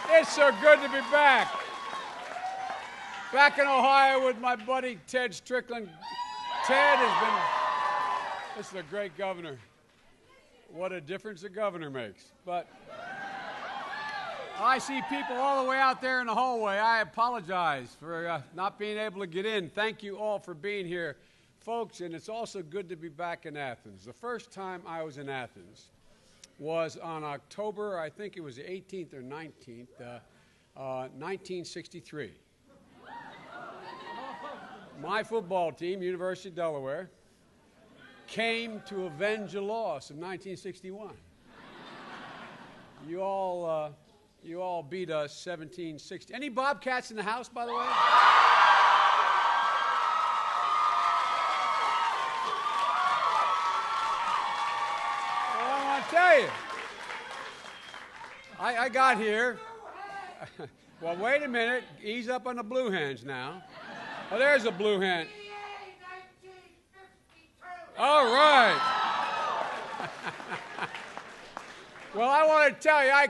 It's so good to be back. Back in Ohio with my buddy Ted Strickland. Ted this is a great governor. What a difference a governor makes. But I see people all the way out there in the hallway. I apologize for not being able to get in. Thank you all for being here, folks. And it's also good to be back in Athens. The first time I was in Athens was on October, I think it was the 18th or 19th, 1963. My football team, University of Delaware, came to avenge a loss of 1961. You all beat us 17-60. Any Bobcats in the house, by the way? Well, I want to tell you, I got here. Well, wait a minute. Ease up on the blue hands now. Oh, there's a blue hand. All right. Well, I want to tell you, I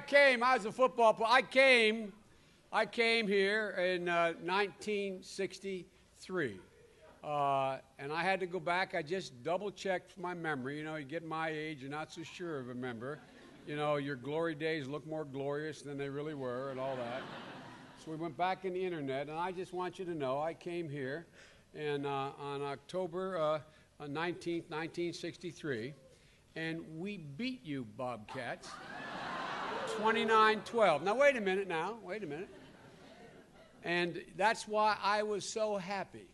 was a football player. I came here in 1963. And I had to go back. I just double-checked my memory. You know, you get my age, you're not so sure of a member. You know, your glory days look more glorious than they really were and all that. So we went back in the internet, and I just want you to know I came here and on October 19th, 1963, and we beat you, Bobcats, 29-12. Now, wait a minute. And that's why I was so happy.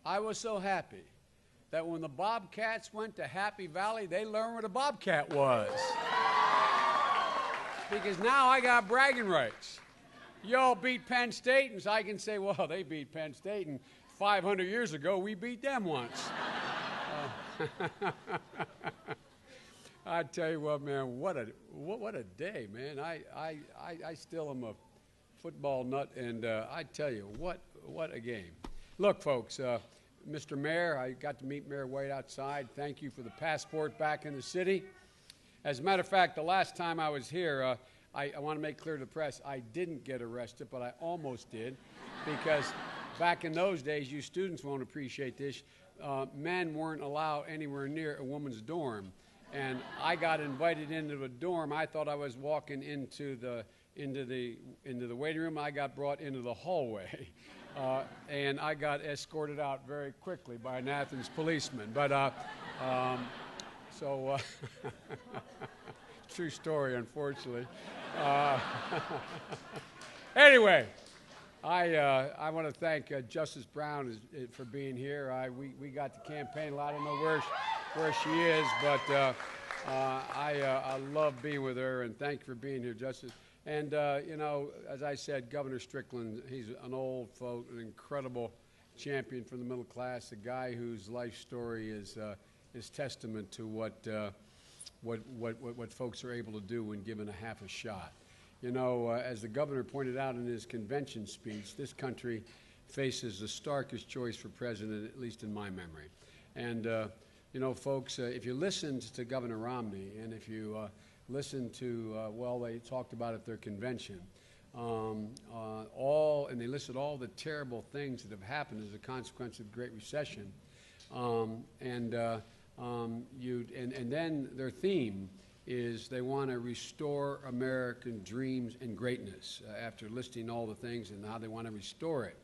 I was so happy that when the Bobcats went to Happy Valley, they learned what a Bobcat was. Because now I got bragging rights. Y'all beat Penn State, and so I can say, well, they beat Penn State, and 500 years ago, we beat them once. I tell you what, man, what a day, man. I still am a football nut, and I tell you, what a game. Look, folks, Mr. Mayor, I got to meet Mayor White outside. Thank you for the passport back in the city. As a matter of fact, the last time I was here, I want to make clear to the press, I didn't get arrested, but I almost did, because back in those days, you students won't appreciate this, men weren't allowed anywhere near a woman's dorm. And I got invited into a dorm. I thought I was walking into the waiting room. I got brought into the hallway. And I got escorted out very quickly by an Athens policeman. But true story, unfortunately. Anyway, I want to thank Justice Brown for being here. We got the campaign a lot. I don't know where she is, but I love being with her, and thank you for being here, Justice. And, you know, as I said, Governor Strickland, he's an old folk, an incredible champion for the middle class, a guy whose life story is testament to what folks are able to do when given a half a shot. You know, as the governor pointed out in his convention speech, this country faces the starkest choice for president, at least in my memory. And, you know, folks, if you listened to Governor Romney and if you listened to, well, they talked about at their convention, and they listed all the terrible things that have happened as a consequence of the Great Recession. And then their theme is they want to restore American dreams and greatness after listing all the things and how they want to restore it.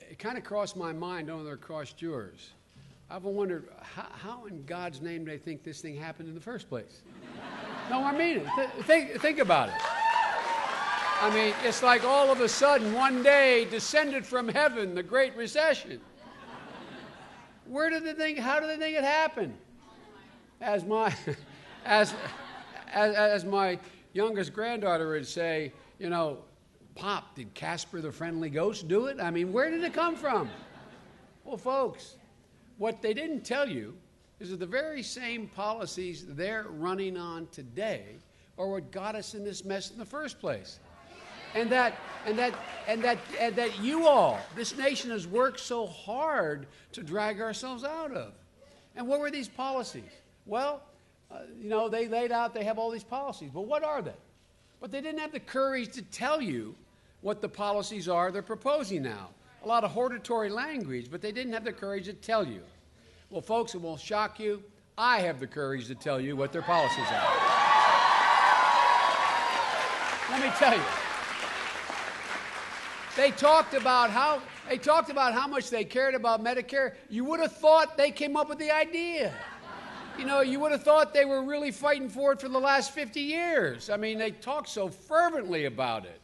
It kind of crossed my mind, I don't know if it crossed yours. I've wondered, how in God's name do they think this thing happened in the first place? No, I mean it. Think about it. I mean, it's like all of a sudden, one day, descended from heaven, the Great Recession. How do they think it happened? As my youngest granddaughter would say, you know, Pop, did Casper the Friendly Ghost do it? I mean, where did it come from? Well, folks, what they didn't tell you is that the very same policies they're running on today are what got us in this mess in the first place. And that you all, this nation has worked so hard to drag ourselves out of. And what were these policies? Well, They laid out, they have all these policies. But what are they? But they didn't have the courage to tell you what the policies are they're proposing now. A lot of hortatory language, but they didn't have the courage to tell you. Well, folks, it will shock you. I have the courage to tell you what their policies are. Let me tell you. They talked about how much they cared about Medicare. You would have thought they came up with the idea. You would have thought they were really fighting for it for the last 50 years. I mean, they talked so fervently about it.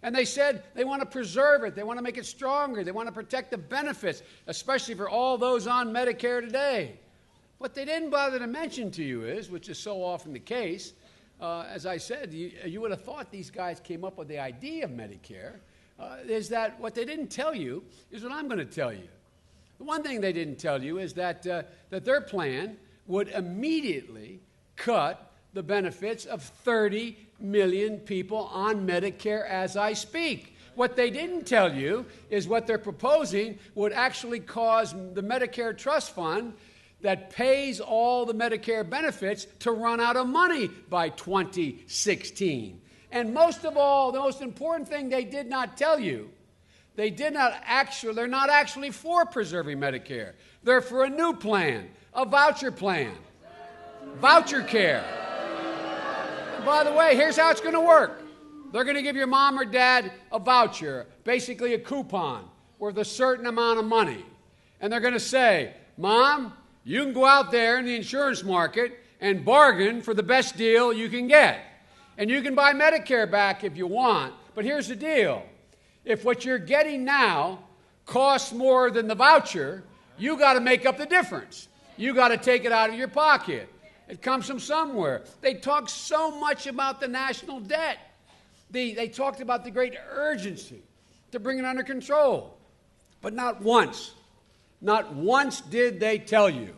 And they said they want to preserve it. They want to make it stronger. They want to protect the benefits, especially for all those on Medicare today. What they didn't bother to mention to you is, which is so often the case, as I said, you would have thought these guys came up with the idea of Medicare, is that what they didn't tell you is what I'm going to tell you. The one thing they didn't tell you is that their plan would immediately cut the benefits of 30 million people on Medicare as I speak. What they didn't tell you is what they're proposing would actually cause the Medicare Trust Fund that pays all the Medicare benefits to run out of money by 2016. And most of all, the most important thing they did not tell you, they're not actually for preserving Medicare. They're for a new plan, a voucher plan, voucher care. And by the way, here's how it's going to work. They're going to give your mom or dad a voucher, basically a coupon worth a certain amount of money. And they're going to say, Mom, you can go out there in the insurance market and bargain for the best deal you can get. And you can buy Medicare back if you want. But here's the deal. If what you're getting now costs more than the voucher, you got to make up the difference. You got to take it out of your pocket. It comes from somewhere. They talk so much about the national debt. They talked about the great urgency to bring it under control. But not once did they tell you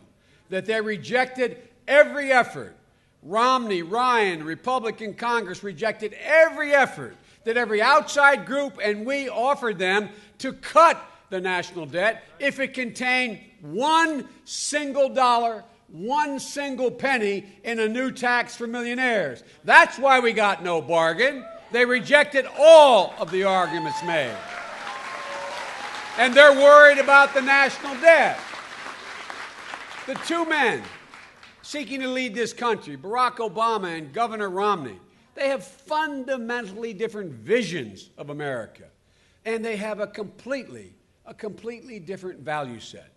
that they rejected every effort. Romney, Ryan, Republican Congress rejected every effort that every outside group and we offered them to cut the national debt if it contained $1 single, $1 single penny in a new tax for millionaires. That's why we got no bargain. They rejected all of the arguments made. And they're worried about the national debt. The two men seeking to lead this country, Barack Obama and Governor Romney, they have fundamentally different visions of America. And they have a completely different value set.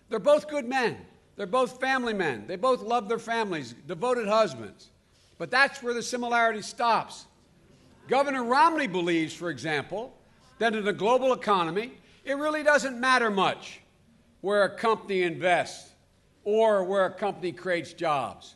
They're both good men. They're both family men. They both love their families, devoted husbands. But that's where the similarity stops. Governor Romney believes, for example, that in a global economy, it really doesn't matter much where a company invests or where a company creates jobs.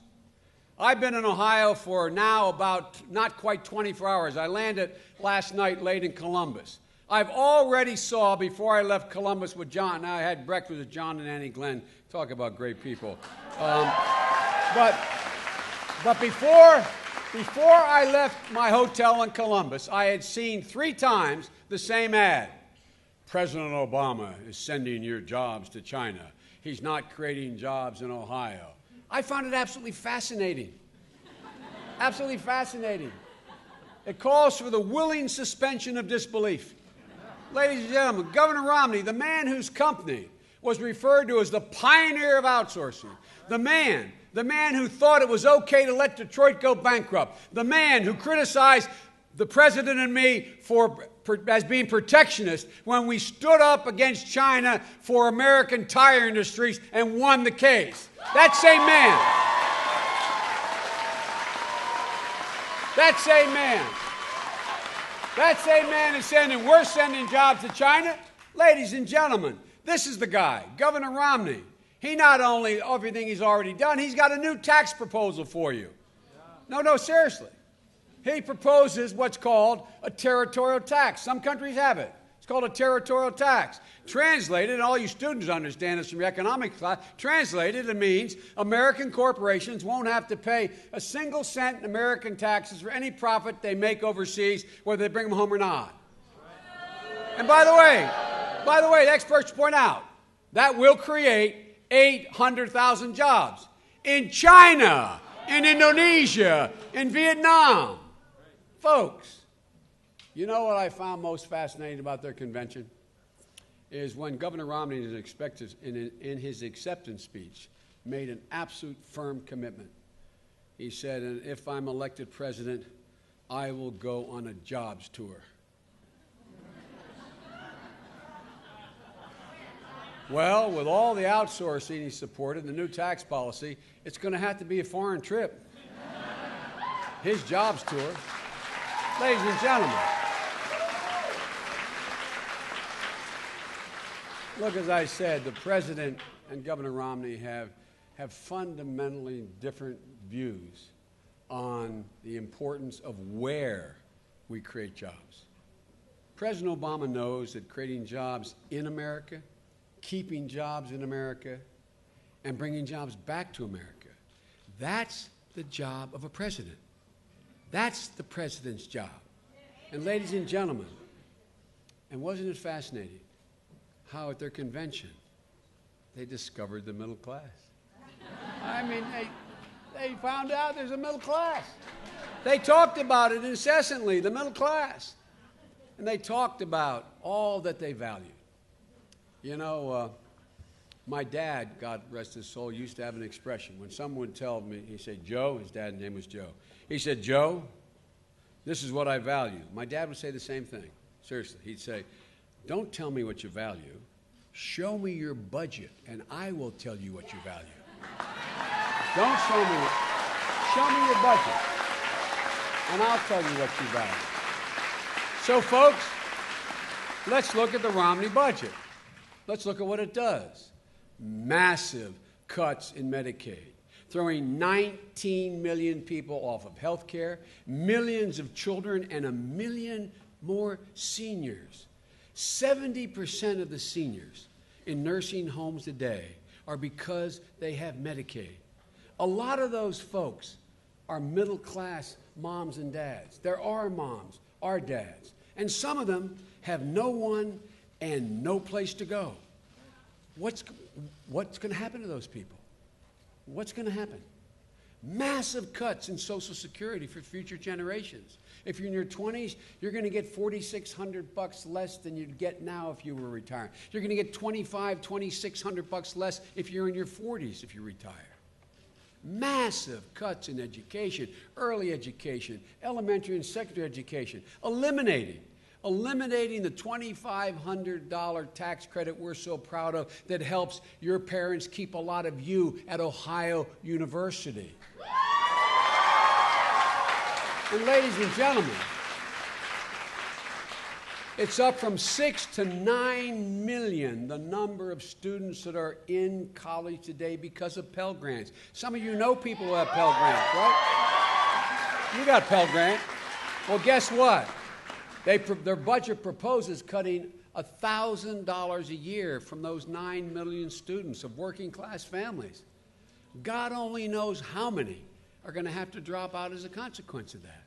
I've been in Ohio for now about not quite 24 hours. I landed last night late in Columbus. I've already saw, before I left Columbus with John, I had breakfast with John and Annie Glenn. Talk about great people. But before I left my hotel in Columbus, I had seen 3 times the same ad. President Obama is sending your jobs to China. He's not creating jobs in Ohio. I found it absolutely fascinating. Absolutely fascinating. It calls for the willing suspension of disbelief. Ladies and gentlemen, Governor Romney, the man whose company was referred to as the pioneer of outsourcing, the man who thought it was okay to let Detroit go bankrupt, the man who criticized the president and me as being protectionist when we stood up against China for American tire industries and won the case. That same man. That same man is saying we're sending jobs to China. Ladies and gentlemen, this is the guy, Governor Romney. He not only everything he's already done, he's got a new tax proposal for you. No, seriously. He proposes what's called a territorial tax. Some countries have it. It's called a territorial tax. Translated, and all you students understand this from your economics class, translated, it means American corporations won't have to pay a single cent in American taxes for any profit they make overseas, whether they bring them home or not. And by the way, the experts point out that will create 800,000 jobs in China. in Indonesia, in Vietnam. Folks, you know what I found most fascinating about their convention? Is when Governor Romney in his acceptance speech made an absolute firm commitment. He said, and if I'm elected president, I will go on a jobs tour. Well, with all the outsourcing he supported, the new tax policy, it's going to have to be a foreign trip. His jobs tour. Ladies and gentlemen, look, as I said, the president and Governor Romney have fundamentally different views on the importance of where we create jobs. President Obama knows that creating jobs in America, keeping jobs in America, and bringing jobs back to America, that's the job of a president. That's the president's job. And ladies and gentlemen, and wasn't it fascinating how at their convention they discovered the middle class? I mean, they found out there's a middle class. They talked about it incessantly, the middle class. And they talked about all that they valued. You know, my dad, God rest his soul, used to have an expression. When someone would tell me, he'd say, Joe, his dad's name was Joe. He said, Joe, this is what I value. My dad would say the same thing. Seriously, he'd say, don't tell me what you value. Show me your budget, and I will tell you what you value. Don't show me your budget, and I'll tell you what you value. So, folks, let's look at the Romney budget. Let's look at what it does. Massive cuts in Medicaid, throwing 19 million people off of health care, millions of children, and 1 million more seniors. 70% of the seniors in nursing homes today are because they have Medicaid. A lot of those folks are middle-class moms and dads. There are moms, our dads. And some of them have no one and no place to go. What's going to happen to those people? What's going to happen? Massive cuts in Social Security for future generations. If you're in your 20s, you're going to get $4,600 less than you'd get now if you were retired. You're going to get $2,600 less if you're in your 40s if you retire. Massive cuts in education, early education, elementary and secondary education, eliminating the $2,500 tax credit we're so proud of that helps your parents keep a lot of you at Ohio University. And ladies and gentlemen, it's up from 6 to 9 million, the number of students that are in college today because of Pell Grants. Some of you know people who have Pell Grants, right? You got Pell Grant. Well, guess what? Their budget proposes cutting $1,000 a year from those 9 million students of working class families. God only knows how many are going to have to drop out as a consequence of that.